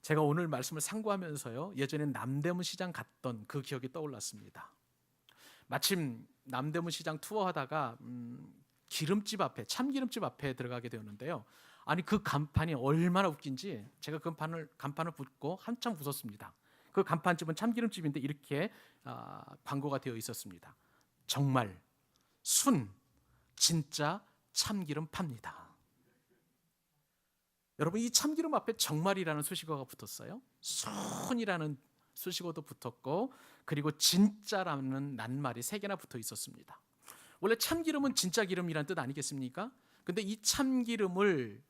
제가 오늘 말씀을 참고하면서요, 예전에 남대문 시장 갔던 그 기억이 떠올랐습니다. 마침 남대문 시장 투어하다가 기름집 앞에, 참기름집 앞에 들어가게 되었는데요. 아니, 그 간판이 얼마나 웃긴지 제가 그 간판을 붙고 한참 웃었습니다. 그 간판집은 참기름집인데 이렇게 광고가 되어 있었습니다. 정말 순 진짜 참기름 팝니다. 여러분, 이 참기름 앞에 정말이라는 수식어가 붙었어요. 순이라는 수식어도 붙었고, 그리고 진짜라는 낱말이 세 개나 붙어 있었습니다. 원래 참기름은 진짜 기름이란 뜻 아니겠습니까? 근데 이 참기름을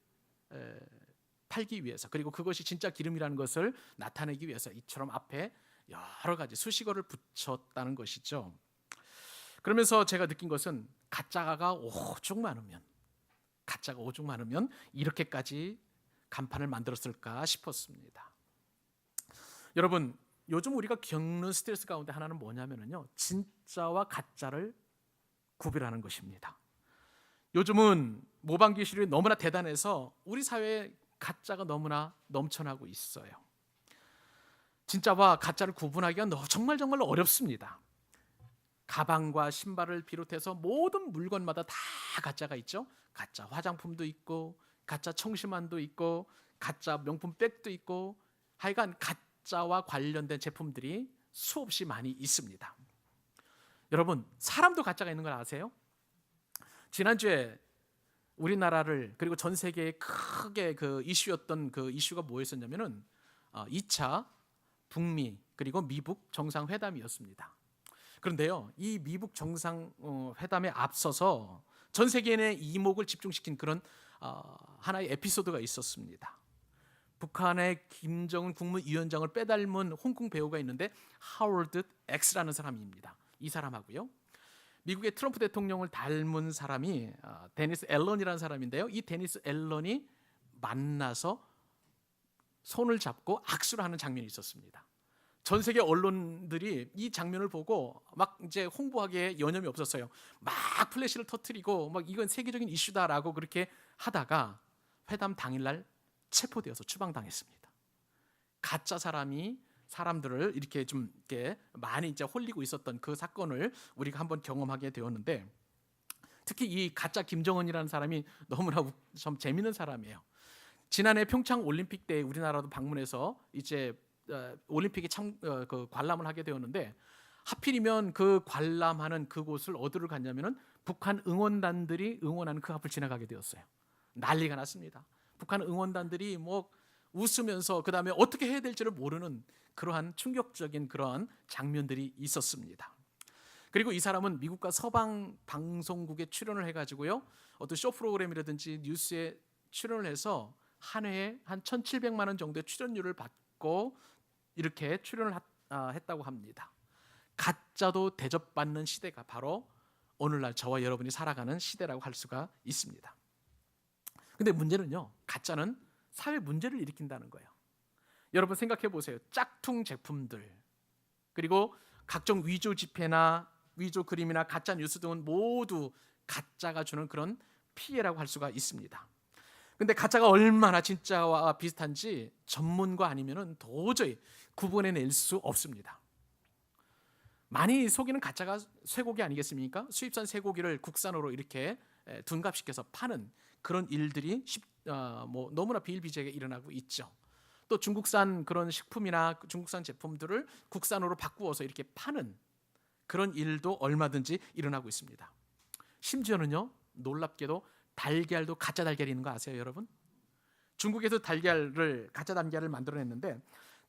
팔기 위해서, 그리고 그것이 진짜 기름이라는 것을 나타내기 위해서 이처럼 앞에 여러 가지 수식어를 붙였다는 것이죠. 그러면서 제가 느낀 것은 가짜가 오죽 많으면 이렇게까지 간판을 만들었을까 싶었습니다. 여러분, 요즘 우리가 겪는 스트레스 가운데 하나는 뭐냐면요, 진짜와 가짜를 구별하는 것입니다. 요즘은 모방 기술이 너무나 대단해서 우리 사회에 가짜가 너무나 넘쳐나고 있어요. 진짜와 가짜를 구분하기가 정말 어렵습니다. 가방과 신발을 비롯해서 모든 물건마다 다 가짜가 있죠. 가짜 화장품도 있고, 가짜 청심환도 있고, 가짜 명품 백도 있고, 하여간 가짜와 관련된 제품들이 수없이 많이 있습니다. 여러분, 사람도 가짜가 있는 걸 아세요? 지난주에 우리나라를, 그리고 전 세계에 크게 그 이슈였던 그 이슈가 뭐였었냐면은 2차 북미 그리고 미북 정상회담이었습니다. 그런데요, 이 미북 정상회담에 앞서서 전 세계인의 이목을 집중시킨 그런 하나의 에피소드가 있었습니다. 북한의 김정은 국무위원장을 빼닮은 홍콩 배우가 있는데 하워드 X라는 사람입니다. 이 사람하고요, 미국의 트럼프 대통령을 닮은 사람이 데니스 앨런이라는 사람인데요, 이 데니스 앨런이 만나서 손을 잡고 악수를 하는 장면이 있었습니다. 전 세계 언론들이 이 장면을 보고 막 이제 홍보하기에 여념이 없었어요. 막 플래시를 터뜨리고 막 이건 세계적인 이슈다라고 그렇게 하다가 회담 당일날 체포되어서 추방당했습니다. 가짜 사람이 사람들을 이렇게 좀 이렇게 많이 이제 홀리고 있었던 그 사건을 우리가 한번 경험하게 되었는데, 특히 이 가짜 김정은이라는 사람이 너무나 좀 재밌는 사람이에요. 지난해 평창 올림픽 때 우리나라도 방문해서 이제 올림픽에 관람을 하게 되었는데, 하필이면 그 관람하는 그곳을 어디를 갔냐면은 북한 응원단들이 응원하는 그 앞을 지나가게 되었어요. 난리가 났습니다. 북한 응원단들이 뭐 웃으면서 그 다음에 어떻게 해야 될지를 모르는 그러한 충격적인 그러한 장면들이 있었습니다. 그리고 이 사람은 미국과 서방 방송국에 출연을 해가지고요, 어떤 쇼 프로그램이라든지 뉴스에 출연을 해서 한 해에 한 1,700만 원 정도의 출연료를 받고 이렇게 출연을 했다고 합니다. 가짜도 대접받는 시대가 바로 오늘날 저와 여러분이 살아가는 시대라고 할 수가 있습니다. 근데 문제는요, 가짜는 사회 문제를 일으킨다는 거예요. 여러분 생각해 보세요. 짝퉁 제품들, 그리고 각종 위조 지폐나 위조 그림이나 가짜 뉴스 등은 모두 가짜가 주는 그런 피해라고 할 수가 있습니다. 근데 가짜가 얼마나 진짜와 비슷한지 전문가 아니면은 도저히 구분해낼 수 없습니다. 많이 속이는 가짜가 쇠고기 아니겠습니까? 수입산 쇠고기를 국산으로 이렇게 둔갑시켜서 파는 그런 일들이 너무나 비일비재하게 일어나고 있죠. 또 중국산 그런 식품이나 중국산 제품들을 국산으로 바꾸어서 이렇게 파는 그런 일도 얼마든지 일어나고 있습니다. 심지어는요, 놀랍게도 달걀도 가짜 달걀이 있는 거 아세요, 여러분? 중국에서 가짜 달걀을 만들어냈는데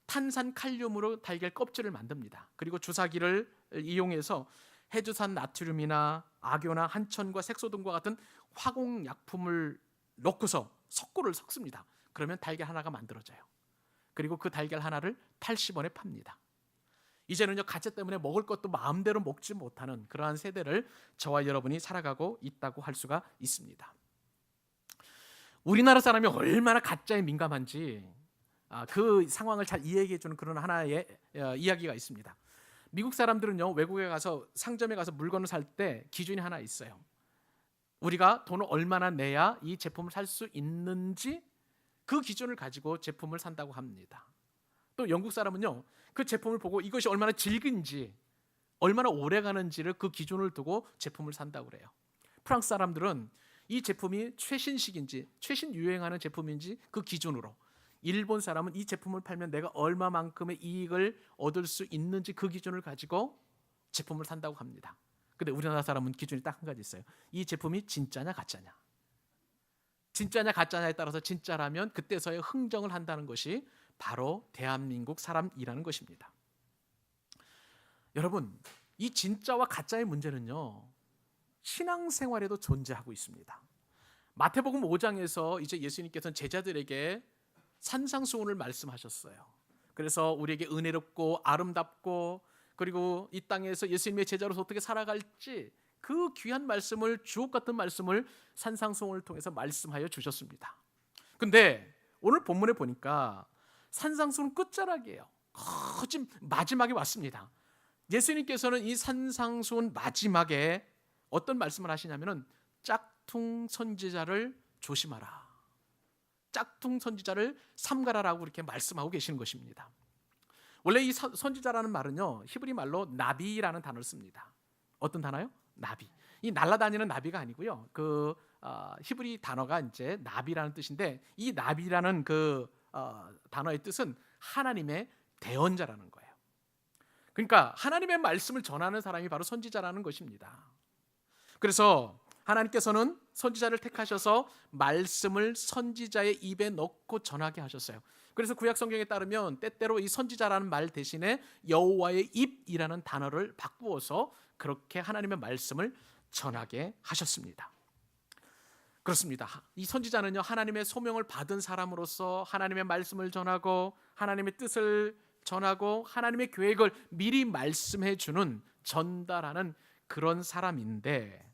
탄산 칼륨으로 달걀 껍질을 만듭니다. 그리고 주사기를 이용해서 해주산 나트륨이나 악효나 한천과 색소 등과 같은 화공 약품을 넣고서 석고를 섞습니다. 그러면 달걀 하나가 만들어져요. 그리고 그 달걀 하나를 80원에 팝니다. 이제는요, 가짜 때문에 먹을 것도 마음대로 먹지 못하는 그러한 세대를 저와 여러분이 살아가고 있다고 할 수가 있습니다. 우리나라 사람이 얼마나 가짜에 민감한지 그 상황을 잘 이해해 주는 그런 하나의 이야기가 있습니다. 미국 사람들은요, 외국에 가서 상점에 가서 물건을 살 때 기준이 하나 있어요. 우리가 돈을 얼마나 내야 이 제품을 살 수 있는지 그 기준을 가지고 제품을 산다고 합니다. 또 영국 사람은요, 그 제품을 보고 이것이 얼마나 질긴지, 얼마나 오래 가는지를 그 기준을 두고 제품을 산다고 그래요. 프랑스 사람들은 이 제품이 최신식인지 최신 유행하는 제품인지 그 기준으로, 일본 사람은 이 제품을 팔면 내가 얼마만큼의 이익을 얻을 수 있는지 그 기준을 가지고 제품을 산다고 합니다. 근데 우리나라 사람은 기준이 딱 한 가지 있어요. 이 제품이 진짜냐 가짜냐. 진짜냐 가짜냐에 따라서 진짜라면 그때서야 흥정을 한다는 것이 바로 대한민국 사람이라는 것입니다. 여러분, 이 진짜와 가짜의 문제는요, 신앙생활에도 존재하고 있습니다. 마태복음 5장에서 이제 예수님께서는 제자들에게 산상수훈을 말씀하셨어요. 그래서 우리에게 은혜롭고 아름답고 그리고 이 땅에서 예수님의 제자로서 어떻게 살아갈지 그 귀한 말씀을, 주옥 같은 말씀을 산상수훈을 통해서 말씀하여 주셨습니다. 근데 오늘 본문에 보니까 산상수훈 끝자락이에요. 거진 마지막에 왔습니다. 예수님께서는 이 산상수훈 마지막에 어떤 말씀을 하시냐면은 짝퉁 선지자를 조심하라, 짝퉁 선지자를 삼가라라고 이렇게 말씀하고 계시는 것입니다. 원래 이 선지자라는 말은요, 히브리 말로 나비라는 단어를 씁니다. 어떤 단어요? 나비. 이 날아다니는 나비가 아니고요, 그 히브리 단어가 이제 나비라는 뜻인데, 이 나비라는 그 단어의 뜻은 하나님의 대언자라는 거예요. 그러니까 하나님의 말씀을 전하는 사람이 바로 선지자라는 것입니다. 그래서 하나님께서는 선지자를 택하셔서 말씀을 선지자의 입에 넣고 전하게 하셨어요. 그래서 구약 성경에 따르면 때때로 이 선지자라는 말 대신에 여호와의 입이라는 단어를 바꾸어서 그렇게 하나님의 말씀을 전하게 하셨습니다. 그렇습니다. 이 선지자는요, 하나님의 소명을 받은 사람으로서 하나님의 말씀을 전하고 하나님의 뜻을 전하고 하나님의 계획을 미리 말씀해 주는, 전달하는 그런 사람인데,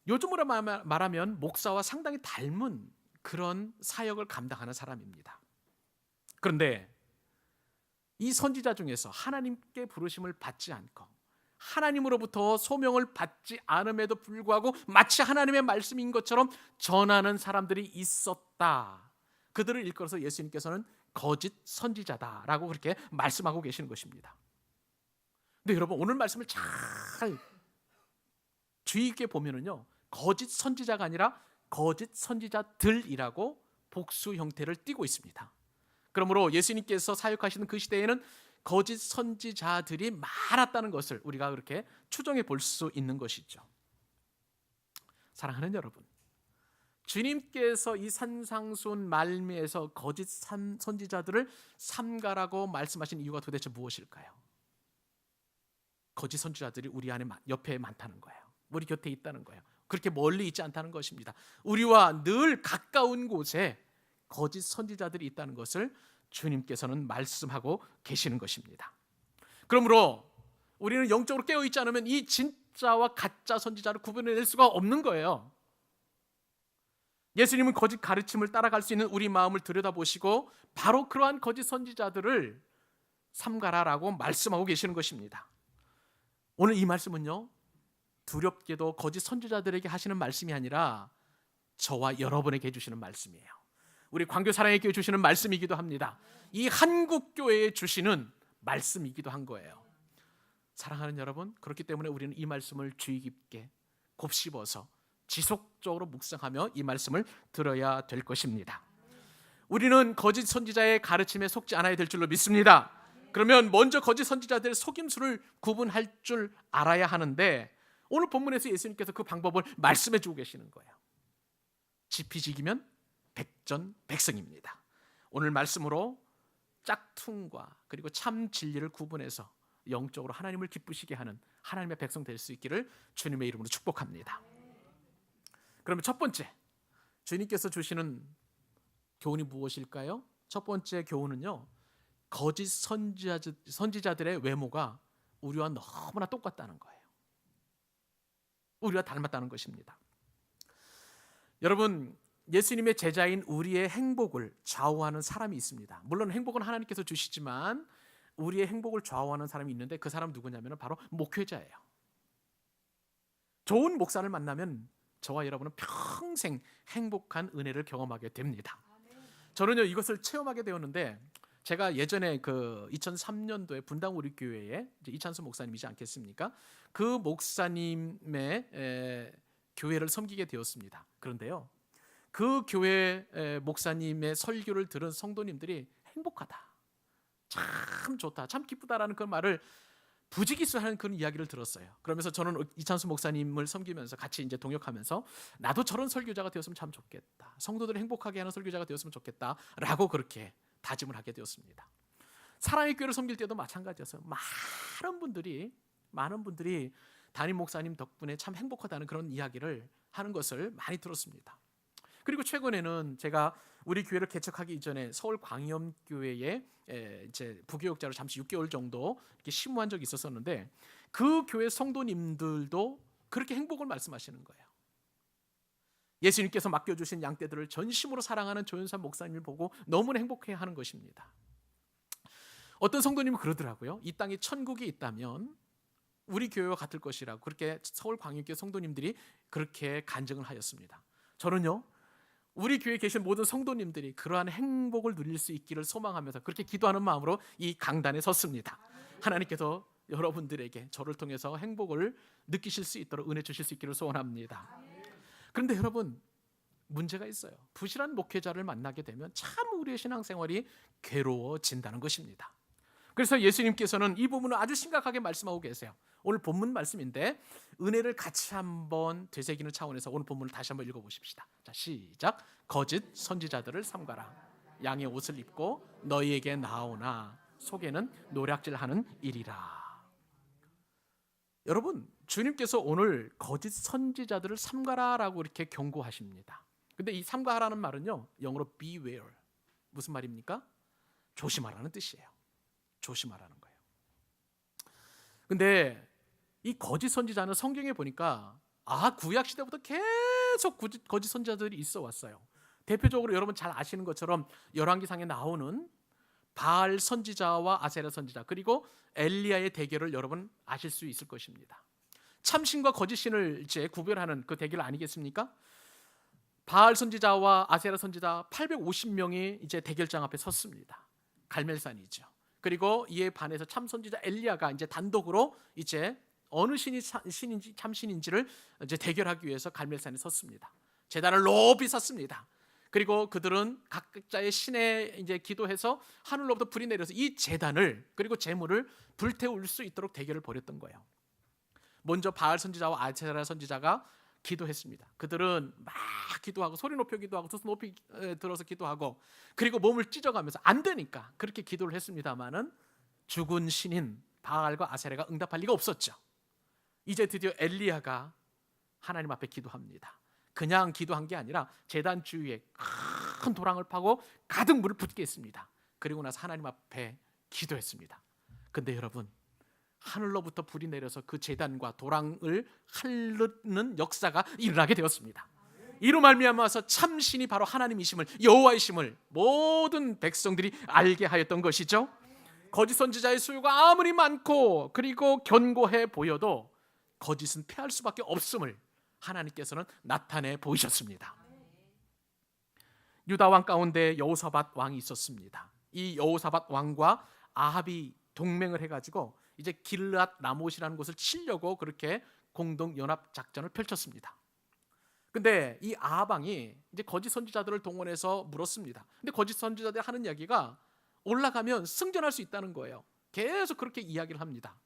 요즘으로 말하면 목사와 상당히 닮은 그런 사역을 감당하는 사람입니다. 그런데 이 선지자 중에서 하나님께 부르심을 받지 않고 하나님으로부터 소명을 받지 않음에도 불구하고 마치 하나님의 말씀인 것처럼 전하는 사람들이 있었다. 그들을 일컬어서 예수님께서는 거짓 선지자다라고 그렇게 말씀하고 계시는 것입니다. 근데 여러분, 오늘 말씀을 잘 주의 깊게 보면은요, 거짓 선지자가 아니라 거짓 선지자들이라고 복수 형태를 띠고 있습니다. 그러므로 예수님께서 사역하시는 그 시대에는 거짓 선지자들이 많았다는 것을 우리가 그렇게 추정해 볼 수 있는 것이죠. 사랑하는 여러분, 주님께서 이 산상수훈 말미에서 거짓 선지자들을 삼가라고 말씀하신 이유가 도대체 무엇일까요? 거짓 선지자들이 우리 안에 옆에 많다는 거예요. 우리 곁에 있다는 거예요. 그렇게 멀리 있지 않다는 것입니다. 우리와 늘 가까운 곳에 거짓 선지자들이 있다는 것을 주님께서는 말씀하고 계시는 것입니다. 그러므로 우리는 영적으로 깨어있지 않으면 이 진짜와 가짜 선지자를 구분해낼 수가 없는 거예요. 예수님은 거짓 가르침을 따라갈 수 있는 우리 마음을 들여다보시고 바로 그러한 거짓 선지자들을 삼가라라고 말씀하고 계시는 것입니다. 오늘 이 말씀은요, 두렵게도 거짓 선지자들에게 하시는 말씀이 아니라 저와 여러분에게 해주시는 말씀이에요. 우리 광교사랑에게 주시는 말씀이기도 합니다. 이 한국교회에 주시는 말씀이기도 한 거예요. 사랑하는 여러분, 그렇기 때문에 우리는 이 말씀을 주의 깊게 곱씹어서 지속적으로 묵상하며 이 말씀을 들어야 될 것입니다. 우리는 거짓 선지자의 가르침에 속지 않아야 될 줄로 믿습니다. 그러면 먼저 거짓 선지자들의 속임수를 구분할 줄 알아야 하는데, 오늘 본문에서 예수님께서 그 방법을 말씀해 주고 계시는 거예요. 지피지기면 백전백승입니다. 오늘 말씀으로 짝퉁과 그리고 참 진리를 구분해서 영적으로 하나님을 기쁘시게 하는 하나님의 백성 될 수 있기를 주님의 이름으로 축복합니다. 그러면 첫 번째, 주님께서 주시는 교훈이 무엇일까요? 첫 번째 교훈은요, 거짓 선지자들의 외모가 우리와 너무나 똑같다는 거예요. 우리와 닮았다는 것입니다. 여러분, 예수님의 제자인 우리의 행복을 좌우하는 사람이 있습니다. 물론 행복은 하나님께서 주시지만 우리의 행복을 좌우하는 사람이 있는데, 그 사람 누구냐면 바로 목회자예요. 좋은 목사를 만나면 저와 여러분은 평생 행복한 은혜를 경험하게 됩니다. 저는요 이것을 체험하게 되었는데, 제가 예전에 그 2003년도에 분당 우리 교회에 이제 이찬수 목사님이지 않겠습니까? 그 목사님의 교회를 섬기게 되었습니다. 그런데요, 그 교회 목사님의 설교를 들은 성도님들이 행복하다, 참 좋다, 참 기쁘다라는 그 말을 부지기수하는 그런 이야기를 들었어요. 그러면서 저는 이찬수 목사님을 섬기면서 같이 이제 동역하면서 나도 저런 설교자가 되었으면 참 좋겠다, 성도들을 행복하게 하는 설교자가 되었으면 좋겠다라고 그렇게 다짐을 하게 되었습니다. 사랑의 교회를 섬길 때도 마찬가지였어요. 많은 분들이 담임 목사님 덕분에 참 행복하다는 그런 이야기를 하는 것을 많이 들었습니다. 그리고 최근에는 제가 우리 교회를 개척하기 이전에 서울 광염교회에 이제 부교역자로 잠시 6개월 정도 이렇게 심무한 적이 있었었는데, 그 교회 성도님들도 그렇게 행복을 말씀하시는 거예요. 예수님께서 맡겨주신 양떼들을 전심으로 사랑하는 조연산 목사님을 보고 너무나 행복해하는 것입니다. 어떤 성도님은 그러더라고요. 이 땅에 천국이 있다면 우리 교회와 같을 것이라고, 그렇게 서울 광역교회 성도님들이 그렇게 간증을 하였습니다. 저는요, 우리 교회에 계신 모든 성도님들이 그러한 행복을 누릴 수 있기를 소망하면서 그렇게 기도하는 마음으로 이 강단에 섰습니다. 하나님께서 여러분들에게 저를 통해서 행복을 느끼실 수 있도록 은혜 주실 수 있기를 소원합니다. 그런데 여러분, 문제가 있어요. 부실한 목회자를 만나게 되면 참 우리의 신앙생활이 괴로워진다는 것입니다. 그래서 예수님께서는 이 부분을 아주 심각하게 말씀하고 계세요. 오늘 본문 말씀인데 은혜를 같이 한번 되새기는 차원에서 오늘 본문을 다시 한번 읽어보십시다. 자, 시작. 거짓 선지자들을 삼가라. 양의 옷을 입고 너희에게 나오나 속에는 노략질하는 일이라. 여러분, 주님께서 오늘 거짓 선지자들을 삼가라라고 이렇게 경고하십니다. 근데 이 삼가라는 말은요, 영어로 beware, 무슨 말입니까? 조심하라는 뜻이에요. 조심하라는 거예요. 근데 이 거짓 선지자는 성경에 보니까 구약 시대부터 계속 거짓 선지자들이 있어 왔어요. 대표적으로 여러분 잘 아시는 것처럼 열왕기상에 나오는 바알 선지자와 아세라 선지자, 그리고 엘리야의 대결을 여러분 아실 수 있을 것입니다. 참신과 거짓신을 이제 구별하는 그 대결 아니겠습니까? 바알 선지자와 아세라 선지자 850명이 이제 대결장 앞에 섰습니다. 갈멜산이죠. 그리고 이에 반해서 참 선지자 엘리야가 이제 단독으로 이제 어느 신이 신인지 참신인지를 이제 대결하기 위해서 갈멜산에 섰습니다. 제단을 높이 섰습니다. 그리고 그들은 각자의 신에 이제 기도해서 하늘로부터 불이 내려서 이 제단을, 그리고 제물을 불태울 수 있도록 대결을 벌였던 거예요. 먼저 바알 선지자와 아세라 선지자가 기도했습니다. 그들은 막 기도하고 소리 높여 기도하고 두 손 높이 들어서 기도하고, 그리고 몸을 찢어가면서 안 되니까 그렇게 기도를 했습니다마는 죽은 신인 바알과 아세라가 응답할 리가 없었죠. 이제 드디어 엘리야가 하나님 앞에 기도합니다. 그냥 기도한 게 아니라 제단 주위에 큰 도랑을 파고 가득 물을 붓게 했습니다. 그리고 나서 하나님 앞에 기도했습니다. 근데 여러분, 하늘로부터 불이 내려서 그 제단과 도랑을 핥는 역사가 일어나게 되었습니다. 이로 말미암아서 참신이 바로 하나님이심을, 여호와이심을 모든 백성들이 알게 하였던 것이죠. 거짓 선지자의 수요가 아무리 많고 그리고 견고해 보여도 거짓은 패할 수밖에 없음을 하나님께서는 나타내 보이셨습니다. 유다 왕 가운데 여호사밧 왕이 있었습니다. 이 여호사밧 왕과 아합이 동맹을 해가지고 이제 길르앗 라못이라는 곳을 치려고 그렇게 공동 연합 작전을 펼쳤습니다. 근데 이 아합 왕이 이제 거짓 선지자들을 동원해서 물었습니다. 근데 거짓 선지자들이 하는 이야기가 올라가면 승전할 수 있다는 거예요. 계속 그렇게 이야기를 합니다.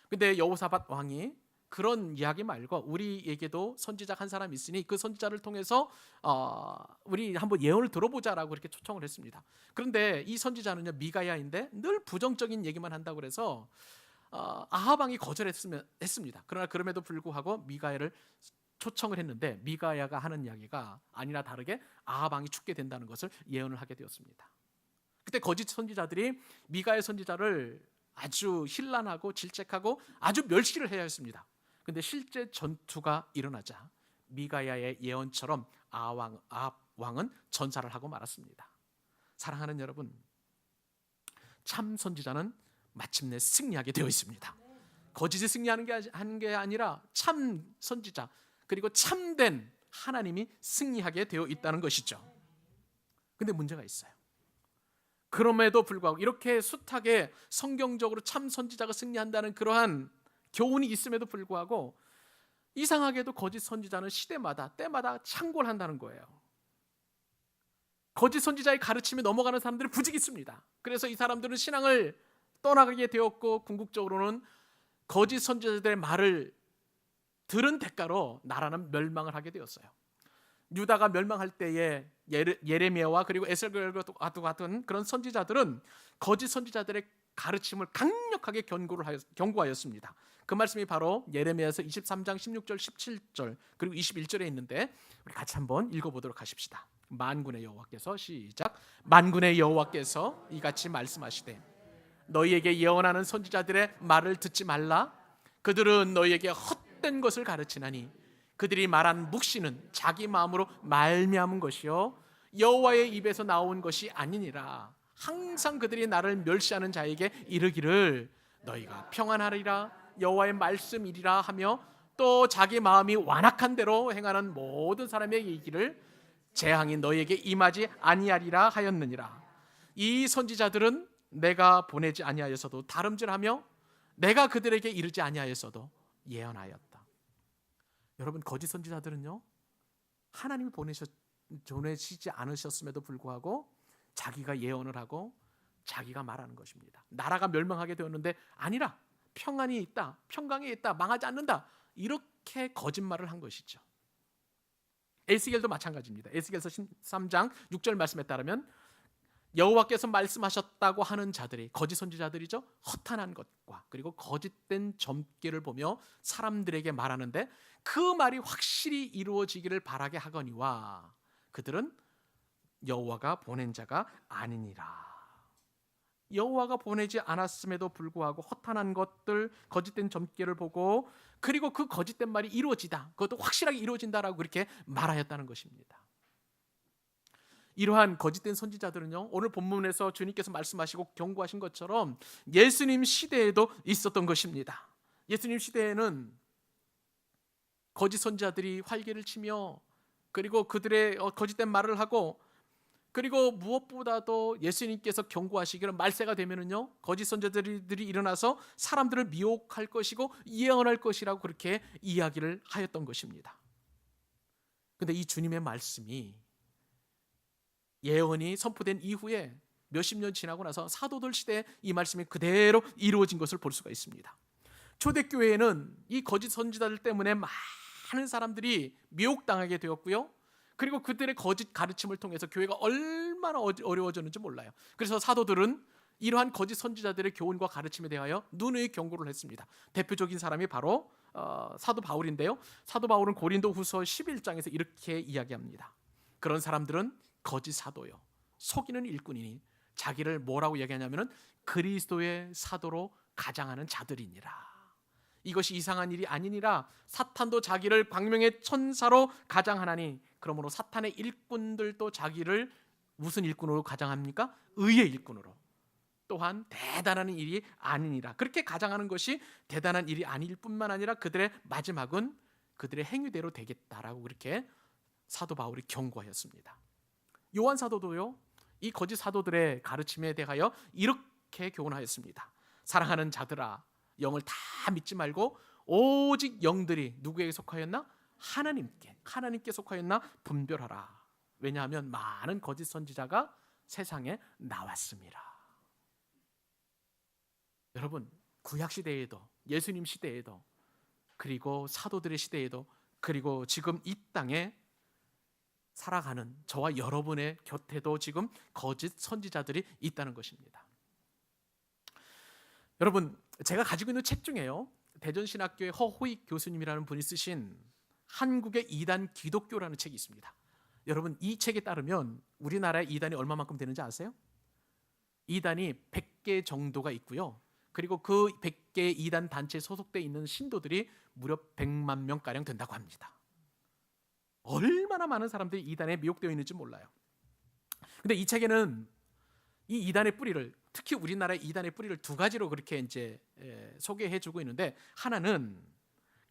근데 여호사밧 왕이 그런 이야기 말고 우리에게도 선지자 한 사람 있으니 그 선지자를 통해서 우리 한번 예언을 들어보자라고 그렇게 초청을 했습니다. 그런데 이 선지자는요, 미가야인데 늘 부정적인 얘기만 한다고 그래서 아합 왕이 거절했습니다. 그러나 그럼에도 불구하고 미가야를 초청을 했는데 미가야가 하는 이야기가 아니나 다르게 아합 왕이 죽게 된다는 것을 예언을 하게 되었습니다. 그때 거짓 선지자들이 미가야 선지자를 아주 힐난하고 질책하고 아주 멸시를 해야 했습니다. 근데 실제 전투가 일어나자 미가야의 예언처럼 아합 왕은 전사를 하고 말았습니다. 사랑하는 여러분, 참 선지자는 마침내 승리하게 되어 있습니다. 거짓이 승리하는 게 아니라 참 선지자, 그리고 참된 하나님이 승리하게 되어 있다는 것이죠. 근데 문제가 있어요. 그럼에도 불구하고 이렇게 숱하게 성경적으로 참 선지자가 승리한다는 그러한 교훈이 있음에도 불구하고 이상하게도 거짓 선지자는 시대마다 때마다 창궐한다는 거예요. 거짓 선지자의 가르침에 넘어가는 사람들이 부직 있습니다. 그래서 이 사람들은 신앙을 떠나가게 되었고 궁극적으로는 거짓 선지자들의 말을 들은 대가로 나라는 멸망을 하게 되었어요. 유다가 멸망할 때에 예레미야와 그리고 에스겔과 같은 그런 선지자들은 거짓 선지자들의 가르침을 강력하게 경고하였습니다. 그 말씀이 바로 예레미야서 23장 16절 17절 그리고 21절에 있는데 우리 같이 한번 읽어보도록 하십시다. 만군의 여호와께서 시작. 만군의 여호와께서 이같이 말씀하시되 너희에게 예언하는 선지자들의 말을 듣지 말라. 그들은 너희에게 헛된 것을 가르치나니 그들이 말한 묵시는 자기 마음으로 말미암은 것이요 여호와의 입에서 나온 것이 아니니라. 항상 그들이 나를 멸시하는 자에게 이르기를 너희가 평안하리라 여호와의 말씀이리라 하며 또 자기 마음이 완악한 대로 행하는 모든 사람의 얘기를 재앙이 너희에게 임하지 아니하리라 하였느니라. 이 선지자들은 내가 보내지 아니하였어도 다름질하며 내가 그들에게 이르지 아니하였어도 예언하였다. 여러분, 거짓 선지자들은요 하나님이 보내시지 않으셨음에도 불구하고 자기가 예언을 하고 자기가 말하는 것입니다. 나라가 멸망하게 되었는데 아니라 평안이 있다, 평강이 있다, 망하지 않는다, 이렇게 거짓말을 한 것이죠. 에스겔도 마찬가지입니다. 에스겔서 13장 6절 말씀에 따르면 여호와께서 말씀하셨다고 하는 자들이 거짓 선지자들이죠. 허탄한 것과 그리고 거짓된 점괘를 보며 사람들에게 말하는데 그 말이 확실히 이루어지기를 바라게 하거니와 그들은 여호와가 보낸 자가 아니니라. 여호와가 보내지 않았음에도 불구하고 허탄한 것들, 거짓된 점괘를 보고 그리고 그 거짓된 말이 이루어지다, 그것도 확실하게 이루어진다라고 그렇게 말하였다는 것입니다. 이러한 거짓된 선지자들은요 오늘 본문에서 주님께서 말씀하시고 경고하신 것처럼 예수님 시대에도 있었던 것입니다. 예수님 시대에는 거짓 선지자들이 활개를 치며 그리고 그들의 거짓된 말을 하고 그리고 무엇보다도 예수님께서 경고하시기를 말세가 되면은요 거짓 선지자들이 일어나서 사람들을 미혹할 것이고 예언할 것이라고 그렇게 이야기를 하였던 것입니다. 그런데 이 주님의 말씀이 예언이 선포된 이후에 몇십 년 지나고 나서 사도들 시대에 이 말씀이 그대로 이루어진 것을 볼 수가 있습니다. 초대교회에는 이 거짓 선지자들 때문에 많은 사람들이 미혹당하게 되었고요. 그리고 그들의 거짓 가르침을 통해서 교회가 얼마나 어려워졌는지 몰라요. 그래서 사도들은 이러한 거짓 선지자들의 교훈과 가르침에 대하여 누누이 경고를 했습니다. 대표적인 사람이 바로 사도 바울인데요. 사도 바울은 고린도 후서 11장에서 이렇게 이야기합니다. 그런 사람들은 거짓 사도요 속이는 일꾼이니 자기를 뭐라고 얘기하냐면은 그리스도의 사도로 가장하는 자들이니라. 이것이 이상한 일이 아니니라. 사탄도 자기를 광명의 천사로 가장하나니 그러므로 사탄의 일꾼들도 자기를 무슨 일꾼으로 가장합니까? 의의 일꾼으로. 또한 대단한 일이 아니니라. 그렇게 가장하는 것이 대단한 일이 아닐 뿐만 아니라 그들의 마지막은 그들의 행위대로 되겠다라고 그렇게 사도 바울이 경고하였습니다. 요한 사도도요 이 거짓 사도들의 가르침에 대하여 이렇게 교훈하였습니다. 사랑하는 자들아 영을 다 믿지 말고 오직 영들이 누구에게 속하였나? 하나님께 속하였나 분별하라. 왜냐하면 많은 거짓 선지자가 세상에 나왔습니다. 여러분, 구약 시대에도 예수님 시대에도 그리고 사도들의 시대에도 그리고 지금 이 땅에 살아가는 저와 여러분의 곁에도 지금 거짓 선지자들이 있다는 것입니다. 여러분, 제가 가지고 있는 책 중에요 대전신학교의 허호익 교수님이라는 분이 쓰신 한국의 이단 기독교라는 책이 있습니다. 여러분, 이 책에 따르면 우리나라의 이단이 얼마만큼 되는지 아세요? 이단이 100개 정도가 있고요. 그리고 그 100개 이단 단체에 소속되어 있는 신도들이 무려 100만 명가량 된다고 합니다. 얼마나 많은 사람들이 이단에 미혹되어 있는지 몰라요. 근데 이 책에는 이 이단의 뿌리를, 특히 우리나라의 이단의 뿌리를 두 가지로 그렇게 이제 소개해주고 있는데, 하나는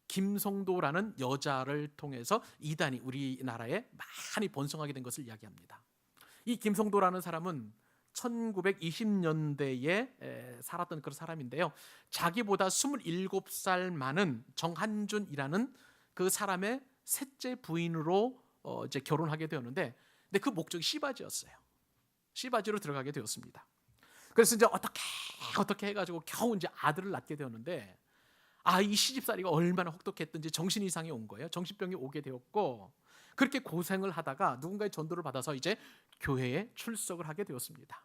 김성도라는 여자를 통해서 이단이 우리나라에 많이 번성하게 된 것을 이야기합니다. 이 김성도라는 사람은 1920년대에 살았던 그런 사람인데요. 자기보다 27살 많은 정한준이라는 그 사람의 셋째 부인으로 이제 결혼하게 되었는데, 근데 그 목적이 씨바지였어요. 씨바지로 들어가게 되었습니다. 그래서 이제 어떻게 해가지고 겨우 이제 아들을 낳게 되었는데, 이 시집살이가 얼마나 혹독했던지 정신 이상이 온 거예요. 정신병이 오게 되었고, 그렇게 고생을 하다가 누군가의 전도를 받아서 이제 교회에 출석을 하게 되었습니다.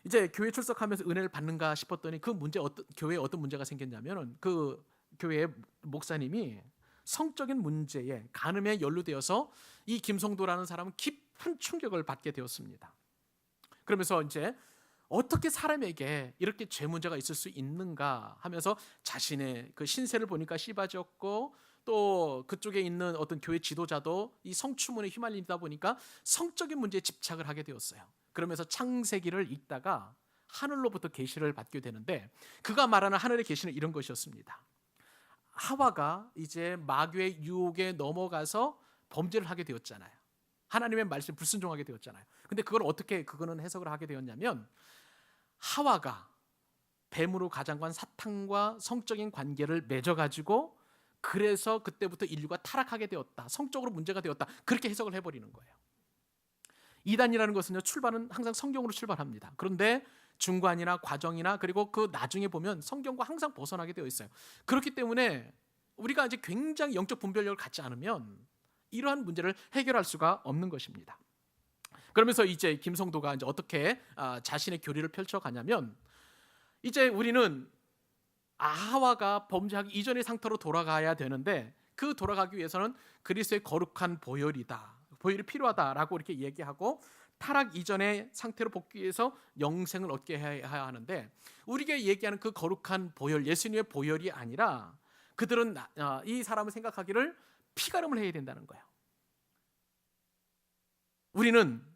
이제 교회 출석하면서 은혜를 받는가 싶었더니 그 문제 교회에 어떤 문제가 생겼냐면은 그 교회의 목사님이 성적인 문제에 간음에 연루되어서 이 김성도라는 사람은 깊은 충격을 받게 되었습니다. 그러면서 이제 어떻게 사람에게 이렇게 죄 문제가 있을 수 있는가 하면서 자신의 그 신세를 보니까 씨바지였고, 또 그쪽에 있는 어떤 교회 지도자도 이 성추문에 휘말리다 보니까 성적인 문제에 집착을 하게 되었어요. 그러면서 창세기를 읽다가 하늘로부터 계시를 받게 되는데, 그가 말하는 하늘의 계시는 이런 것이었습니다. 하와가 이제 마귀의 유혹에 넘어가서 범죄를 하게 되었잖아요. 하나님의 말씀에 불순종하게 되었잖아요. 근데 그걸 어떻게 그거는 해석을 하게 되었냐면, 하와가 뱀으로 가장관 사탄과 성적인 관계를 맺어가지고 그래서 그때부터 인류가 타락하게 되었다, 성적으로 문제가 되었다, 그렇게 해석을 해버리는 거예요. 이단이라는 것은요, 출발은 항상 성경으로 출발합니다. 그런데 중간이나 과정이나 그리고 그 나중에 보면 성경과 항상 벗어나게 되어 있어요. 그렇기 때문에 우리가 이제 굉장히 영적 분별력을 갖지 않으면 이러한 문제를 해결할 수가 없는 것입니다. 그러면서 이제 김성도가 이제 어떻게 자신의 교리를 펼쳐가냐면, 이제 우리는 하와가 범죄하기 이전의 상태로 돌아가야 되는데, 그 돌아가기 위해서는 그리스도의 거룩한 보혈이 필요하다라고 이렇게 얘기하고, 타락 이전의 상태로 복귀해서 영생을 얻게 해야 하는데, 우리가 얘기하는 그 거룩한 보혈, 예수님의 보혈이 아니라 그들은 이 사람을 생각하기를 피가름을 해야 된다는 거예요. 우리는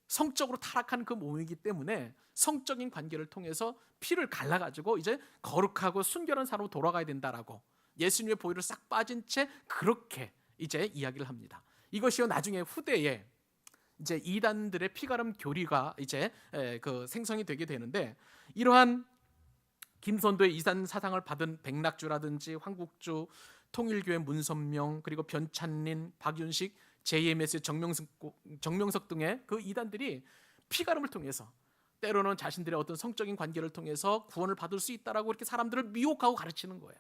성적으로 타락한 그 몸이기 때문에 성적인 관계를 통해서 피를 갈라가지고 이제 거룩하고 순결한 사람으로 돌아가야 된다라고, 예수님의 보혈을 싹 빠진 채 그렇게 이제 이야기를 합니다. 이것이요, 나중에 후대에 이제 이단들의 피가름 교리가 이제 그 생성이 되게 되는데, 이러한 김선도의 이단 사상을 받은 백낙주라든지 황국주, 통일교회 문선명, 그리고 변찬린, 박윤식, JMS 정명석 등의 그 이단들이 피가름을 통해서, 때로는 자신들의 어떤 성적인 관계를 통해서 구원을 받을 수 있다라고 이렇게 사람들을 미혹하고 가르치는 거예요.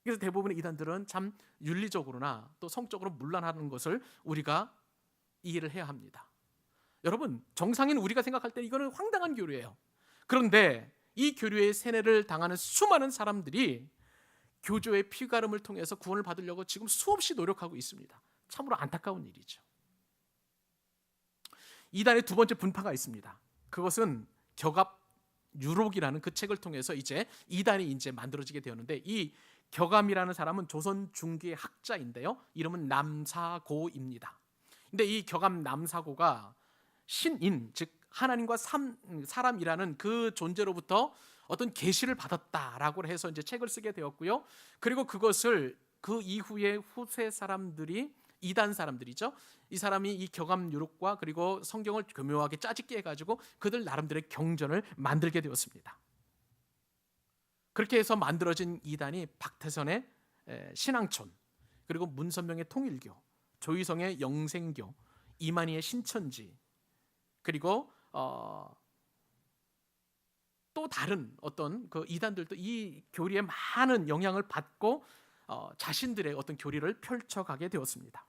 그래서 대부분의 이단들은 참 윤리적으로나 또 성적으로 문란하는 것을 우리가 이해를 해야 합니다. 여러분, 정상인 우리가 생각할 때 이거는 황당한 교류예요. 그런데 이 교류의 세뇌를 당하는 수많은 사람들이 교조의 피가름을 통해서 구원을 받으려고 지금 수없이 노력하고 있습니다. 참으로 안타까운 일이죠. 이단의 두 번째 분파가 있습니다. 그것은 격압 유록이라는 그 책을 통해서 이제 이단이 이제 만들어지게 되었는데, 이 격암이라는 사람은 조선 중기의 학자인데요, 이름은 남사고입니다. 근데 이 격암 남사고가 신인, 즉 하나님과 사람이라는 그 존재로부터 어떤 계시를 받았다라고 해서 이제 책을 쓰게 되었고요. 그리고 그것을 그 이후에 후세 사람들이, 이단 사람들이죠, 이 사람이 이 격암 유록과 그리고 성경을 교묘하게 짜집게 해가지고 그들 나름대로의 경전을 만들게 되었습니다. 그렇게 해서 만들어진 이단이 박태선의 신앙촌, 그리고 문선명의 통일교, 조희성의 영생교, 이만희의 신천지, 그리고 또 다른 어떤 그 이단들도 이 교리에 많은 영향을 받고 자신들의 어떤 교리를 펼쳐가게 되었습니다.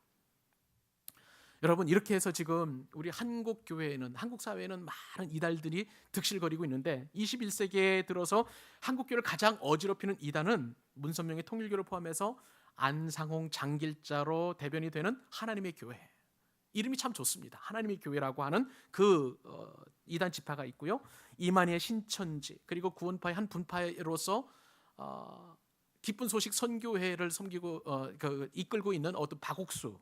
여러분, 이렇게 해서 지금 우리 한국 사회에는 많은 이단들이 득실거리고 있는데, 21세기에 들어서 한국 교회를 가장 어지럽히는 이단은 문선명의 통일교를 포함해서 안상홍 장길자로 대변이 되는 하나님의 교회, 이름이 참 좋습니다. 하나님의 교회라고 하는 그 이단 지파가 있고요. 이만희의 신천지, 그리고 구원파의 한 분파로서 기쁜 소식 선교회를 섬기고 이끌고 있는 어떤 박옥수,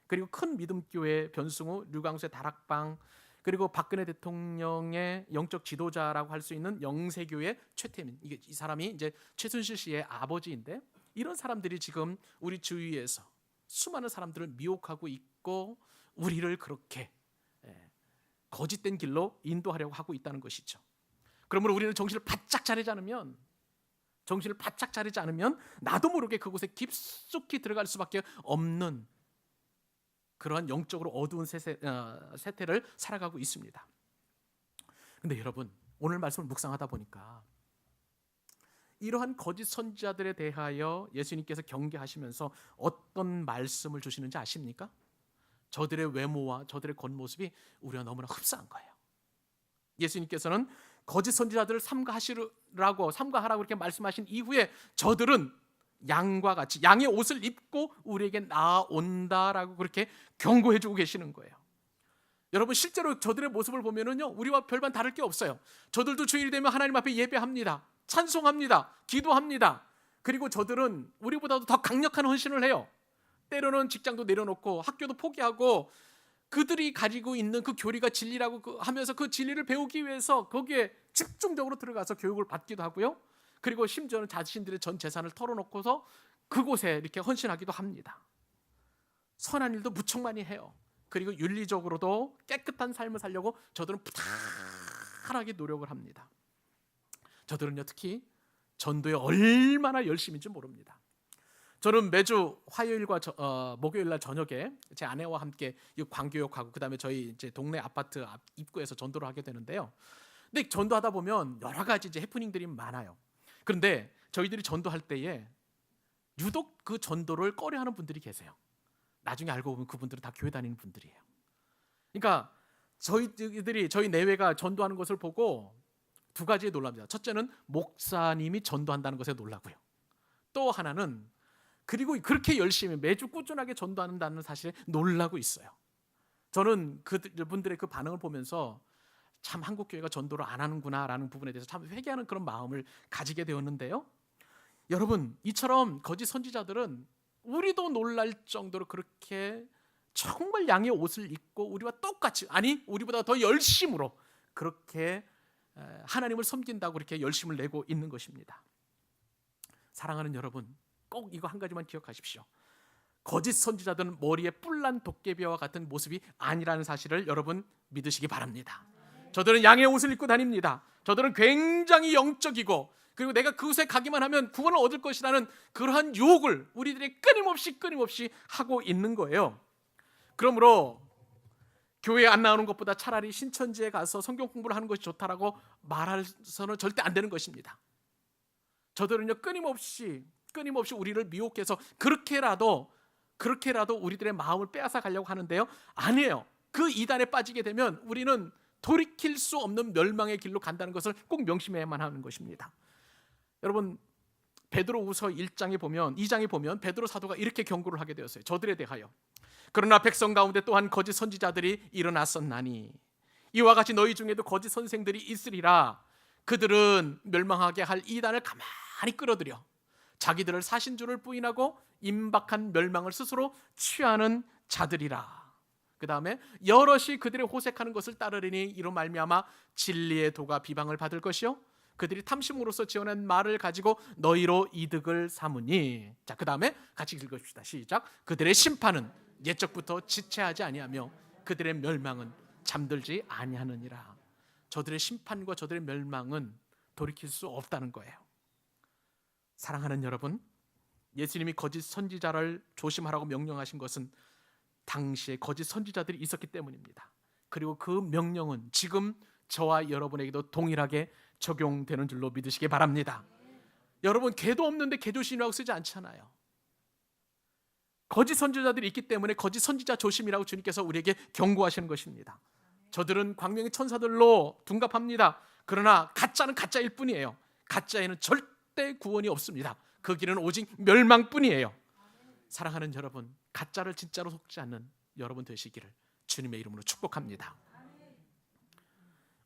그리고 큰 믿음교회 변승우, 류광수의 다락방, 그리고 박근혜 대통령의 영적 지도자라고 할 수 있는 영세교회 최태민, 이 사람이 이제 최순실 씨의 아버지인데, 이런 사람들이 지금 우리 주위에서 수많은 사람들을 미혹하고 있고 우리를 그렇게 거짓된 길로 인도하려고 하고 있다는 것이죠. 그러므로 우리는 정신을 바짝 차리지 않으면 나도 모르게 그곳에 깊숙이 들어갈 수밖에 없는 그러한 영적으로 어두운 세태를 살아가고 있습니다. 근데 여러분, 오늘 말씀을 묵상하다 보니까 이러한 거짓 선지자들에 대하여 예수님께서 경계하시면서 어떤 말씀을 주시는지 아십니까? 저들의 외모와 저들의 겉모습이 우리와 너무나 흡사한 거예요. 예수님께서는 거짓 선지자들을 삼가하라고 이렇게 말씀하신 이후에 저들은 양과 같이 양의 옷을 입고 우리에게 나아온다라고 그렇게 경고해 주고 계시는 거예요. 여러분, 실제로 저들의 모습을 보면은요, 우리와 별반 다를 게 없어요. 저들도 주일이 되면 하나님 앞에 예배합니다. 찬송합니다. 기도합니다. 그리고 저들은 우리보다도 더 강력한 헌신을 해요. 때로는 직장도 내려놓고 학교도 포기하고 그들이 가지고 있는 그 교리가 진리라고 하면서 그 진리를 배우기 위해서 거기에 집중적으로 들어가서 교육을 받기도 하고요. 그리고 심지어는 자신들의 전 재산을 털어놓고서 그곳에 이렇게 헌신하기도 합니다. 선한 일도 무척 많이 해요. 그리고 윤리적으로도 깨끗한 삶을 살려고 저들은 부단하게 노력을 합니다. 저들은요, 특히 전도에 얼마나 열심인지 모릅니다. 저는 매주 화요일과 목요일 날 저녁에 제 아내와 함께 광교역하고 그다음에 저희 이제 동네 아파트 앞 입구에서 전도를 하게 되는데요. 근데 전도하다 보면 여러 가지 이제 해프닝들이 많아요. 그런데 저희들이 전도할 때에 유독 그 전도를 꺼려하는 분들이 계세요. 나중에 알고 보면 그분들은 다 교회 다니는 분들이에요. 그러니까 저희 내외가 전도하는 것을 보고 두 가지에 놀랍니다. 첫째는 목사님이 전도한다는 것에 놀라고요. 또 하나는 그리고 그렇게 열심히 매주 꾸준하게 전도한다는 사실에 놀라고 있어요. 저는 그분들의 그 반응을 보면서 참 한국 교회가 전도를 안 하는구나라는 부분에 대해서 참 회개하는 그런 마음을 가지게 되었는데요. 여러분, 이처럼 거짓 선지자들은 우리도 놀랄 정도로 그렇게 정말 양의 옷을 입고 우리와 똑같이, 아니 우리보다 더 열심으로 그렇게 하나님을 섬긴다고 그렇게 열심을 내고 있는 것입니다. 사랑하는 여러분, 꼭 이거 한 가지만 기억하십시오. 거짓 선지자들은 머리에 뿔난 도깨비와 같은 모습이 아니라는 사실을 여러분 믿으시기 바랍니다. 저들은 양의 옷을 입고 다닙니다. 저들은 굉장히 영적이고 그리고 내가 그곳에 가기만 하면 구원을 얻을 것이라는 그러한 유혹을 우리들이 끊임없이 하고 있는 거예요. 그러므로 교회에 안 나오는 것보다 차라리 신천지에 가서 성경 공부를 하는 것이 좋다라고 말해서는 절대 안 되는 것입니다. 저들은요, 끊임없이 우리를 미혹해서 그렇게라도 우리들의 마음을 빼앗아 가려고 하는데요, 아니에요. 그 이단에 빠지게 되면 우리는 돌이킬 수 없는 멸망의 길로 간다는 것을 꼭 명심해야만 하는 것입니다. 여러분, 베드로후서 2장에 보면 베드로 사도가 이렇게 경고를 하게 되었어요. 저들에 대하여. 그러나 백성 가운데 또한 거짓 선지자들이 일어났었나니 이와 같이 너희 중에도 거짓 선생들이 있으리라. 그들은 멸망하게 할 이단을 가만히 끌어들여 자기들을 사신 줄을 부인하고 임박한 멸망을 스스로 취하는 자들이라. 그 다음에 여럿이 그들의 호색하는 것을 따르리니 이로 말미암아 진리의 도가 비방을 받을 것이요 그들이 탐심으로써 지어낸 말을 가지고 너희로 이득을 삼으니. 자, 그 다음에 같이 읽읍시다. 시작. 그들의 심판은 옛적부터 지체하지 아니하며 그들의 멸망은 잠들지 아니하느니라. 저들의 심판과 저들의 멸망은 돌이킬 수 없다는 거예요. 사랑하는 여러분, 예수님이 거짓 선지자를 조심하라고 명령하신 것은 당시에 거짓 선지자들이 있었기 때문입니다. 그리고 그 명령은 지금 저와 여러분에게도 동일하게 적용되는 줄로 믿으시기 바랍니다. 여러분, 개도 없는데 개조심이라고 쓰지 않잖아요. 거짓 선지자들이 있기 때문에 거짓 선지자 조심이라고 주님께서 우리에게 경고하시는 것입니다. 저들은 광명의 천사들로 둔갑합니다. 그러나 가짜는 가짜일 뿐이에요. 가짜에는 절대 구원이 없습니다. 그 길은 오직 멸망뿐이에요. 사랑하는 여러분, 가짜를 진짜로 속지 않는 여러분 되시기를 주님의 이름으로 축복합니다.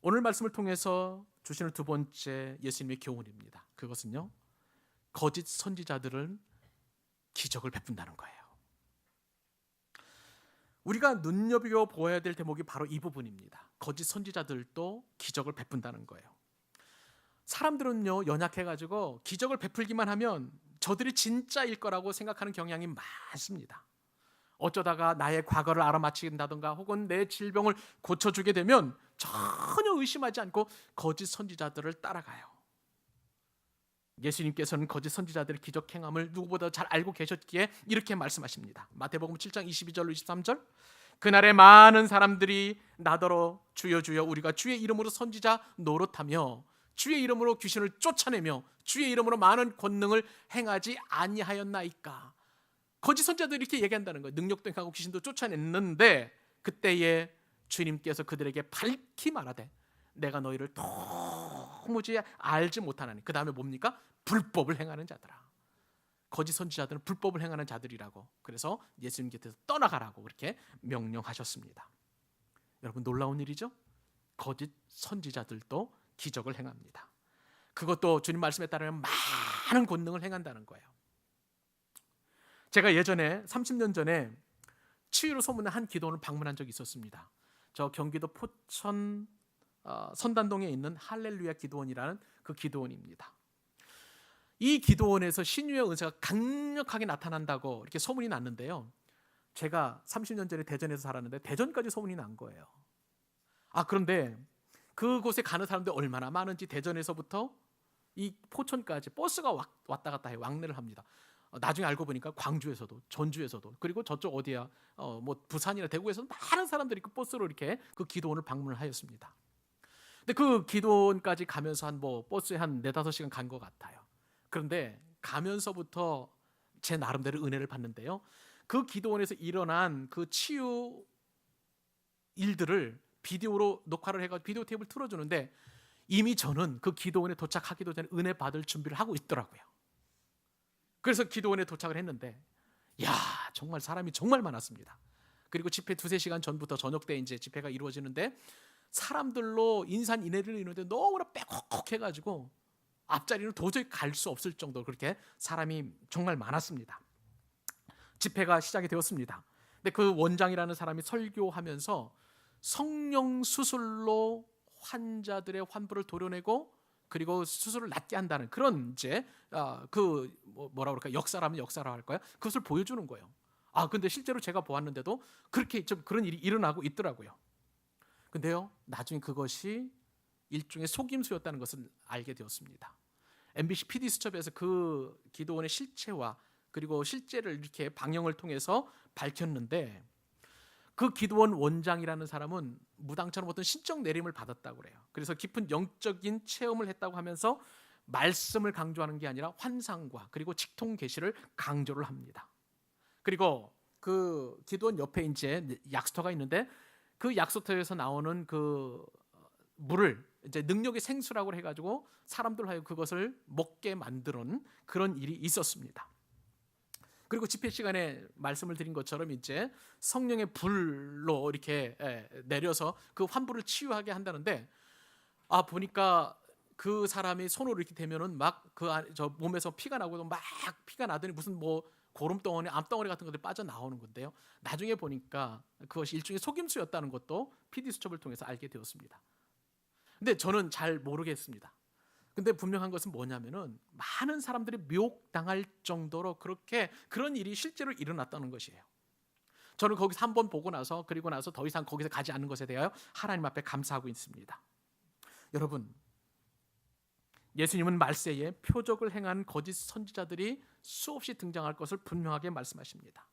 오늘 말씀을 통해서 주시는 두 번째 예수님의 교훈입니다. 그것은요, 거짓 선지자들은 기적을 베푼다는 거예요. 우리가 눈여겨보아야 될 대목이 바로 이 부분입니다. 거짓 선지자들도 기적을 베푼다는 거예요. 사람들은요, 연약해가지고 기적을 베풀기만 하면 저들이 진짜일 거라고 생각하는 경향이 많습니다. 어쩌다가 나의 과거를 알아맞힌다든가 혹은 내 질병을 고쳐주게 되면 전혀 의심하지 않고 거짓 선지자들을 따라가요. 예수님께서는 거짓 선지자들의 기적 행함을 누구보다 잘 알고 계셨기에 이렇게 말씀하십니다. 마태복음 7장 22절로 23절. 그날에 많은 사람들이 나더러 주여 주여 우리가 주의 이름으로 선지자 노릇하며 주의 이름으로 귀신을 쫓아내며 주의 이름으로 많은 권능을 행하지 아니하였나이까. 거짓 선지자들이 이렇게 얘기한다는 거예요. 능력도 행하고 귀신도 쫓아냈는데 그때에 주님께서 그들에게 밝히 말하되 내가 너희를 도무지 알지 못하나니. 그 다음에 뭡니까? 불법을 행하는 자들아. 거짓 선지자들은 불법을 행하는 자들이라고. 그래서 예수님께서 떠나가라고 그렇게 명령하셨습니다. 여러분, 놀라운 일이죠? 거짓 선지자들도 기적을 행합니다. 그것도 주님 말씀에 따르면 많은 권능을 행한다는 거예요. 제가 예전에 30년 전에 치유로 소문난 한 기도원을 방문한 적이 있었습니다. 저 경기도 포천 선단동에 있는 할렐루야 기도원이라는 그 기도원입니다. 이 기도원에서 신유의 은사가 강력하게 나타난다고 이렇게 소문이 났는데요. 제가 30년 전에 대전에서 살았는데 대전까지 소문이 난 거예요. 그런데 그곳에 가는 사람들이 얼마나 많은지 대전에서부터 이 포천까지 버스가 왔다 갔다 해요. 왕래를 합니다. 나중에 알고 보니까 광주에서도 전주에서도 그리고 저쪽 어디야 뭐 부산이나 대구에서도 많은 사람들이 그 버스로 이렇게 그 기도원을 방문을 하였습니다. 근데 그 기도원까지 가면서 버스에 한 4-5시간 간 것 같아요. 그런데 가면서부터 제 나름대로 은혜를 받는데요. 그 기도원에서 일어난 그 치유 일들을 비디오로 녹화를 해가지고 비디오 테이프를 틀어주는데 이미 저는 그 기도원에 도착하기도 전에 은혜 받을 준비를 하고 있더라고요. 그래서 기도원에 도착을 했는데 정말 사람이 정말 많았습니다. 그리고 집회 2-3시간 전부터 저녁 때 이제 집회가 이루어지는데 사람들로 인산인해를 이루는데 너무나 빼곡해가지고 앞자리는 도저히 갈 수 없을 정도로 그렇게 사람이 정말 많았습니다. 집회가 시작이 되었습니다. 근데 그 원장이라는 사람이 설교하면서 성령 수술로 환자들의 환부를 도려내고 그리고 수술을 낫게 한다는 그런 이제 뭐라 그럴까, 역사라면 역사라 할까요? 그것을 보여주는 거예요. 근데 실제로 제가 보았는데도 그렇게 좀 그런 일이 일어나고 있더라고요. 근데요, 나중에 그것이 일종의 속임수였다는 것을 알게 되었습니다. MBC PD 수첩에서 그 기도원의 실체와 그리고 실제를 이렇게 방영을 통해서 밝혔는데 그 기도원 원장이라는 사람은 무당처럼 어떤 신적 내림을 받았다고 그래요. 그래서 깊은 영적인 체험을 했다고 하면서 말씀을 강조하는 게 아니라 환상과 그리고 직통 계시를 강조를 합니다. 그리고 그 기도원 옆에 이제 약수터가 있는데 그 약수터에서 나오는 그 물을 이제 능력의 생수라고 해가지고 사람들 하여 그것을 먹게 만드는 그런 일이 있었습니다. 그리고 집회 시간에 말씀을 드린 것처럼 이제 성령의 불로 이렇게 내려서 그 환부를 치유하게 한다는데 보니까 그 사람이 손으로 이렇게 대면은 막 저 몸에서 피가 나고도 막 피가 나더니 무슨 뭐 고름덩어리, 암덩어리 같은 것들이 빠져나오는 건데요. 나중에 보니까 그것이 일종의 속임수였다는 것도 PD 수첩을 통해서 알게 되었습니다. 근데 저는 잘 모르겠습니다. 근데 분명한 것은 뭐냐면은 많은 사람들이 미혹당할 정도로 그런 일이 실제로 일어났다는 것이에요. 저는 거기서 한번 보고 나서 그리고 나서 더 이상 거기서 가지 않는 것에 대하여 하나님 앞에 감사하고 있습니다. 여러분, 예수님은 말세에 표적을 행한 거짓 선지자들이 수없이 등장할 것을 분명하게 말씀하십니다.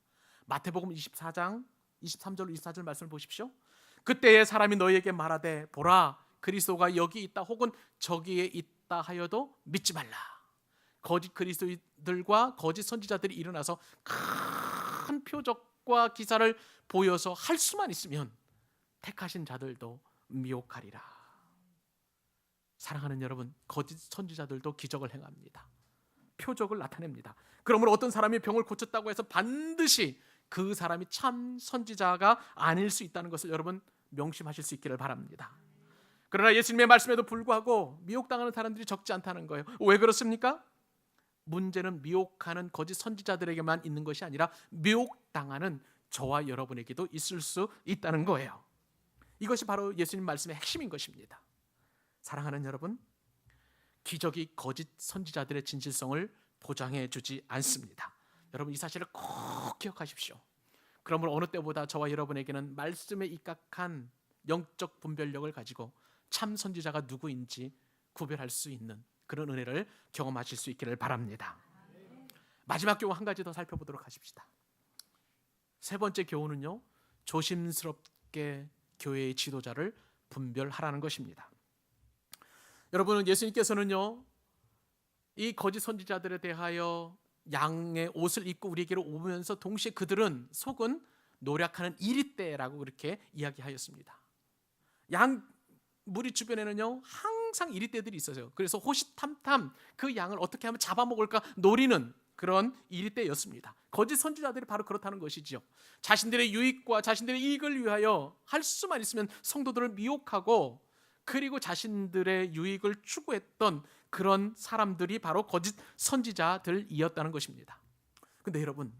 마태복음 24장 23절 24절 말씀을 보십시오. 그때에 사람이 너희에게 말하되 보라 그리스도가 여기 있다 혹은 저기에 있다 하여도 믿지 말라. 거짓 그리스도들과 거짓 선지자들이 일어나서 큰 표적과 기사를 보여서 할 수만 있으면 택하신 자들도 미혹하리라. 사랑하는 여러분, 거짓 선지자들도 기적을 행합니다. 표적을 나타냅니다. 그러므로 어떤 사람이 병을 고쳤다고 해서 반드시 그 사람이 참 선지자가 아닐 수 있다는 것을 여러분 명심하실 수 있기를 바랍니다. 그러나 예수님의 말씀에도 불구하고 미혹당하는 사람들이 적지 않다는 거예요. 왜 그렇습니까? 문제는 미혹하는 거짓 선지자들에게만 있는 것이 아니라 미혹당하는 저와 여러분에게도 있을 수 있다는 거예요. 이것이 바로 예수님 말씀의 핵심인 것입니다. 사랑하는 여러분, 기적이 거짓 선지자들의 진실성을 보장해 주지 않습니다. 여러분 이 사실을 꼭 기억하십시오. 그러므로 어느 때보다 저와 여러분에게는 말씀에 입각한 영적 분별력을 가지고 참 선지자가 누구인지 구별할 수 있는 그런 은혜를 경험하실 수 있기를 바랍니다. 마지막 교훈 한 가지 더 살펴보도록 하십시다. 세 번째 교훈은요, 조심스럽게 교회의 지도자를 분별하라는 것입니다. 여러분, 예수님께서는요, 이 거짓 선지자들에 대하여 양의 옷을 입고 우리에게로 오면서 동시에 그들은 속은 노력하는 이리떼라고 그렇게 이야기하였습니다. 양 무리 주변에는요 항상 이리떼들이 있어요. 그래서 호시탐탐 그 양을 어떻게 하면 잡아먹을까 노리는 그런 이리떼였습니다. 거짓 선지자들이 바로 그렇다는 것이지요. 자신들의 유익과 자신들의 이익을 위하여 할 수만 있으면 성도들을 미혹하고, 그리고 자신들의 유익을 추구했던 그런 사람들이 바로 거짓 선지자들이었다는 것입니다. 근데 여러분,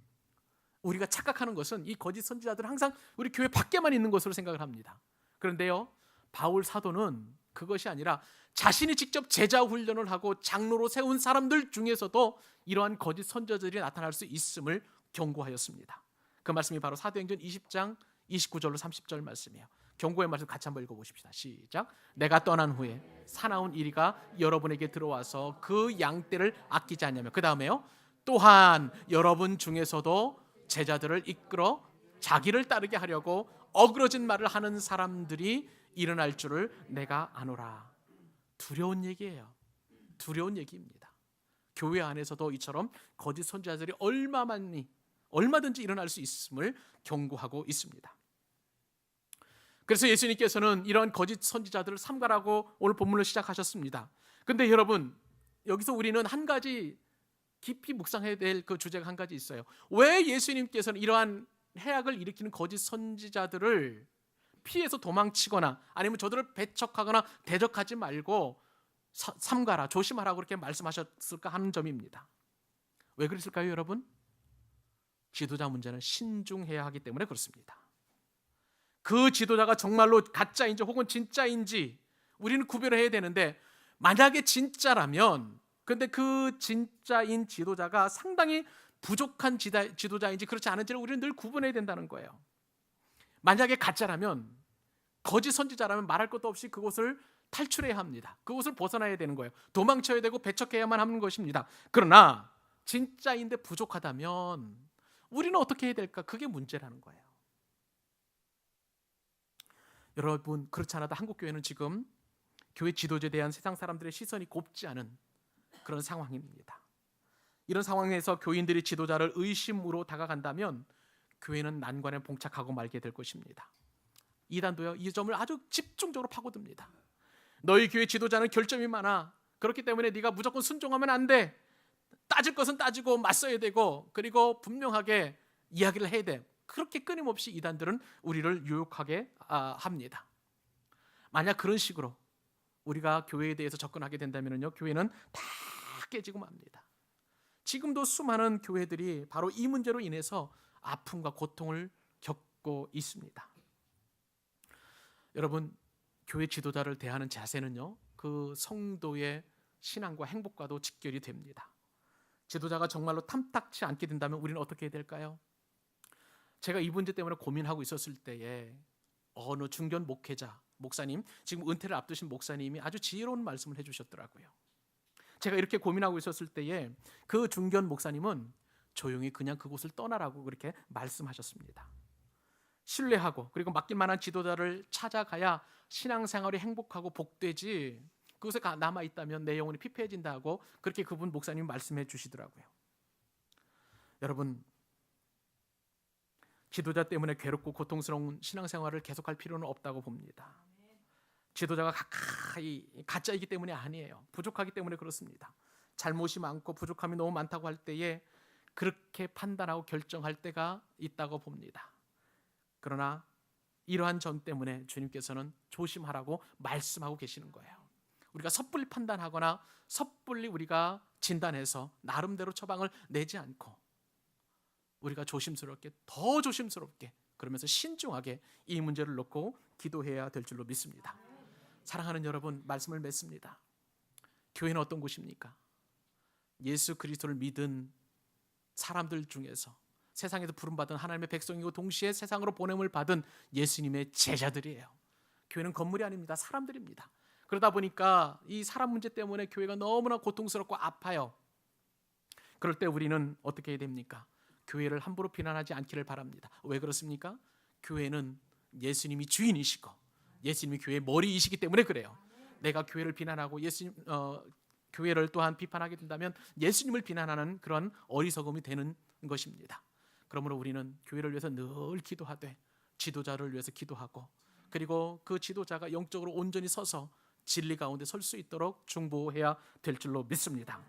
우리가 착각하는 것은 이 거짓 선지자들은 항상 우리 교회 밖에만 있는 것으로 생각을 합니다. 그런데요, 바울 사도는 그것이 아니라 자신이 직접 제자 훈련을 하고 장로로 세운 사람들 중에서도 이러한 거짓 선지자들이 나타날 수 있음을 경고하였습니다. 그 말씀이 바로 사도행전 20장 29절로 30절 말씀이에요. 경고의 말씀 같이 한번 읽어보십시다. 시작. 내가 떠난 후에 사나운 이리가 여러분에게 들어와서 그 양떼를 아끼지 않냐며. 그 다음에요, 또한 여러분 중에서도 제자들을 이끌어 자기를 따르게 하려고 어그러진 말을 하는 사람들이 일어날 줄을 내가 아노라. 두려운 얘기예요. 두려운 얘기입니다. 교회 안에서도 이처럼 거짓 선지자들이 얼마든지 일어날 수 있음을 경고하고 있습니다. 그래서 예수님께서는 이런 거짓 선지자들을 삼가라고 오늘 본문을 시작하셨습니다. 그런데 여러분, 여기서 우리는 한 가지 깊이 묵상해야 될 그 주제가 한 가지 있어요. 왜 예수님께서는 이러한 해악을 일으키는 거짓 선지자들을 피해서 도망치거나 아니면 저들을 배척하거나 대적하지 말고 삼가라, 조심하라고 그렇게 말씀하셨을까 하는 점입니다. 왜 그랬을까요, 여러분? 지도자 문제는 신중해야 하기 때문에 그렇습니다. 그 지도자가 정말로 가짜인지 혹은 진짜인지 우리는 구별해야 되는데, 만약에 진짜라면, 근데 그 진짜인 지도자가 상당히 부족한 지도자인지 그렇지 않은지를 우리는 늘 구분해야 된다는 거예요. 만약에 가짜라면, 거짓 선지자라면 말할 것도 없이 그곳을 탈출해야 합니다. 그곳을 벗어나야 되는 거예요. 도망쳐야 되고 배척해야만 하는 것입니다. 그러나 진짜인데 부족하다면 우리는 어떻게 해야 될까? 그게 문제라는 거예요. 여러분, 그렇지 않아도 한국 교회는 지금 교회 지도자에 대한 세상 사람들의 시선이 곱지 않은 그런 상황입니다. 이런 상황에서 교인들이 지도자를 의심으로 다가간다면 교회는 난관에 봉착하고 말게 될 것입니다. 이단도요, 이 점을 아주 집중적으로 파고듭니다. 너희 교회 지도자는 결점이 많아. 그렇기 때문에 네가 무조건 순종하면 안 돼. 따질 것은 따지고 맞서야 되고, 그리고 분명하게 이야기를 해야 돼. 그렇게 끊임없이 이단들은 우리를 유혹하게 합니다. 만약 그런 식으로 우리가 교회에 대해서 접근하게 된다면요, 교회는 다 깨지고 맙니다. 지금도 수많은 교회들이 바로 이 문제로 인해서 아픔과 고통을 겪고 있습니다. 여러분, 교회 지도자를 대하는 자세는요, 그 성도의 신앙과 행복과도 직결이 됩니다. 지도자가 정말로 탐탁치 않게 된다면 우리는 어떻게 해야 될까요? 제가 이 문제 때문에 고민하고 있었을 때에 어느 중견 목회자, 목사님, 지금 은퇴를 앞두신 목사님이 아주 지혜로운 말씀을 해주셨더라고요. 제가 이렇게 고민하고 있었을 때에 그 중견 목사님은 조용히 그냥 그곳을 떠나라고 그렇게 말씀하셨습니다. 신뢰하고 그리고 맡길 만한 지도자를 찾아가야 신앙생활이 행복하고 복되지, 그곳에 남아있다면 내 영혼이 피폐해진다고 그렇게 그분 목사님이 말씀해 주시더라고요. 여러분, 지도자 때문에 괴롭고 고통스러운 신앙생활을 계속할 필요는 없다고 봅니다. 지도자가 가까이 가짜이기 때문에 아니에요. 부족하기 때문에 그렇습니다. 잘못이 많고 부족함이 너무 많다고 할 때에 그렇게 판단하고 결정할 때가 있다고 봅니다. 그러나 이러한 점 때문에 주님께서는 조심하라고 말씀하고 계시는 거예요. 우리가 섣불리 판단하거나 섣불리 우리가 진단해서 나름대로 처방을 내지 않고 우리가 조심스럽게, 더 조심스럽게, 그러면서 신중하게 이 문제를 놓고 기도해야 될 줄로 믿습니다. 사랑하는 여러분, 말씀을 맺습니다. 교회는 어떤 곳입니까? 예수 그리스도를 믿은 사람들 중에서 세상에서 부름받은 하나님의 백성이고 동시에 세상으로 보냄을 받은 예수님의 제자들이에요. 교회는 건물이 아닙니다. 사람들입니다. 그러다 보니까 이 사람 문제 때문에 교회가 너무나 고통스럽고 아파요. 그럴 때 우리는 어떻게 해야 됩니까? 교회를 함부로 비난하지 않기를 바랍니다. 왜 그렇습니까? 교회는 예수님이 주인이시고 예수님이 교회의 머리이시기 때문에 그래요. 내가 교회를 비난하고 교회를 또한 비판하게 된다면 예수님을 비난하는 그런 어리석음이 되는 것입니다. 그러므로 우리는 교회를 위해서 늘 기도하되 지도자를 위해서 기도하고 그리고 그 지도자가 영적으로 온전히 서서 진리 가운데 설 수 있도록 중보해야 될 줄로 믿습니다.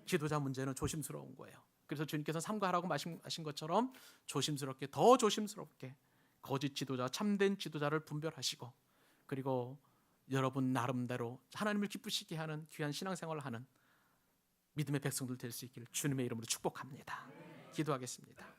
지도자 문제는 조심스러운 거예요. 그래서 주님께서 삼가하라고 말씀하신 것처럼 조심스럽게 더 조심스럽게 거짓 지도자 참된 지도자를 분별하시고 그리고 여러분 나름대로 하나님을 기쁘시게 하는 귀한 신앙생활을 하는 믿음의 백성들 될 수 있기를 주님의 이름으로 축복합니다. 기도하겠습니다.